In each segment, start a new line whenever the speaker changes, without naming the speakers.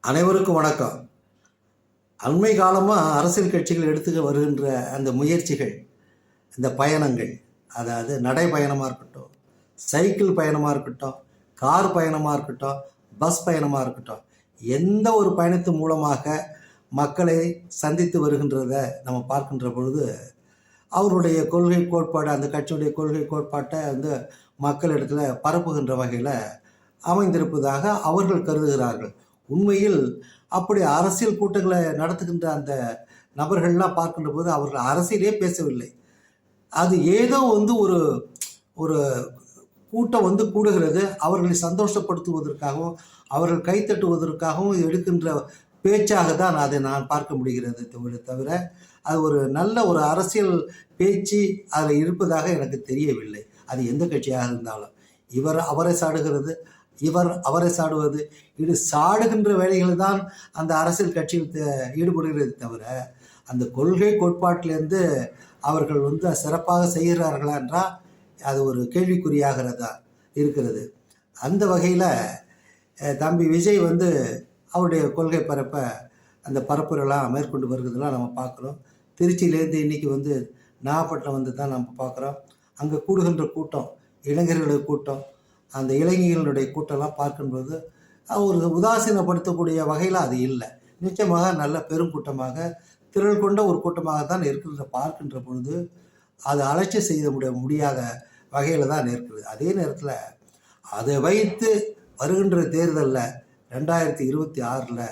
அனைவருக்கும் வணக்கம். அண்மை காலமாக அரசியல் கட்சிகள் எடுத்து வருகின்ற அந்த முயற்சிகள், இந்த பயணங்கள், அதாவது நடைப்பயணமாக இருக்கட்டும், சைக்கிள் பயணமாக இருக்கட்டும், கார் பயணமாக இருக்கட்டும், பஸ் பயணமாக இருக்கட்டும், எந்த ஒரு பயணத்தின் மூலமாக மக்களை சந்தித்து வருகின்றதை நம்ம பார்க்கின்ற பொழுது, அவருடைய கொள்கை கோட்பாடு, அந்த கட்சியுடைய கொள்கை கோட்பாட்டை மக்களிடத்தில் பரப்புகின்ற வகையில் அமைந்திருப்பதாக அவர்கள் கருதுகிறார்கள். உண்மையில் அப்படி அரசியல் கூட்டங்களை நடத்துகின்ற அந்த நபர்கள்லாம் பார்க்கின்ற போது அவர்கள் அரசியலே பேசவில்லை. அது ஏதோ ஒரு ஒரு கூட்டம் கூடுகிறது, அவர்களை சந்தோஷப்படுத்துவதற்காகவும் அவர்கள் கைத்தட்டுவதற்காகவும் எடுக்கின்ற பேச்சாக தான் அதை நான் பார்க்க முடிகிறது. தவிர அது ஒரு நல்ல ஒரு அரசியல் பேச்சு அதில் இருப்பதாக எனக்கு தெரியவில்லை. அது எந்த கட்சியாக இருந்தாலும் இவர் அவரை சாடுகிறது, இவர் அவரை சாடுவது, இது சாடுகின்ற வேலைகள் தான் அந்த அரசியல் கட்சியில் ஈடுபடுகிறது. தவிர அந்த கொள்கை கோட்பாட்டிலேருந்து அவர்கள் சிறப்பாக செய்கிறார்களா என்றால் அது ஒரு கேள்விக்குறியாகிறதா இருக்கிறது. அந்த வகையில் தம்பி விஜய் அவருடைய கொள்கை அந்த பரப்புரெல்லாம் மேற்கொண்டு வருகிறதெல்லாம் நம்ம பார்க்குறோம். திருச்சியிலேருந்து இன்றைக்கி நாகப்பட்டினம் தான் நம்ம பார்க்குறோம். அங்கே கூடுகின்ற கூட்டம், இளைஞர்களுடைய கூட்டம், அந்த இளைஞர்களுடைய கூட்டம்லாம் பார்க்கும்போது ஒரு உதாசீனப்படுத்தக்கூடிய வகையில் அது இல்லை. நிச்சயமாக நல்ல பெருங்கூட்டமாக, திரள் கொண்ட ஒரு கூட்டமாக தான் இருக்கிறத பார்க்கின்ற பொழுது அது அலட்சியம் செய்ய முடியாத வகையில் தான் இருக்கிறது. அதே நேரத்தில் அதை வைத்து வருகின்ற தேர்தலில் 2026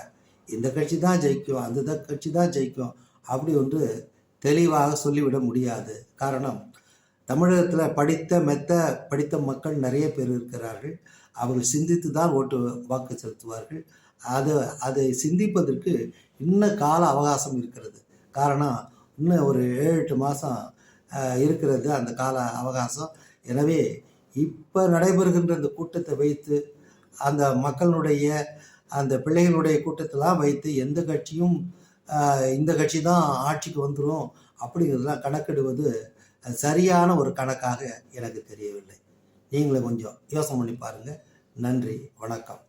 இந்த கட்சி தான் ஜெயிக்கும், அந்த கட்சி தான் ஜெயிக்கும் அப்படி தெளிவாக சொல்லிவிட முடியாது. காரணம், தமிழகத்தில் படித்த மக்கள் நிறைய பேர் இருக்கிறார்கள். அவர்கள் சிந்தித்து தான் வாக்கு செலுத்துவார்கள். அதை சிந்திப்பதற்கு இன்னும் கால அவகாசம் இருக்கிறது. காரணம், இன்னும் ஒரு 7-8 மாதம் இருக்கிறது அந்த கால அவகாசம். எனவே இப்போ நடைபெறுகின்ற இந்த கூட்டத்தை வைத்து, அந்த மக்களுடைய அந்த பிள்ளைகளுடைய கூட்டத்தெல்லாம் வைத்து எந்த கட்சியும் இந்த கட்சி தான் ஆட்சிக்கு வந்துடும் அப்படிங்கிறதெல்லாம் கணக்கிடுவது சரியான ஒரு கணக்காக எனக்கு தெரியவில்லை. நீங்களும் கொஞ்சம் யோசனை பண்ணி பாருங்கள். நன்றி, வணக்கம்.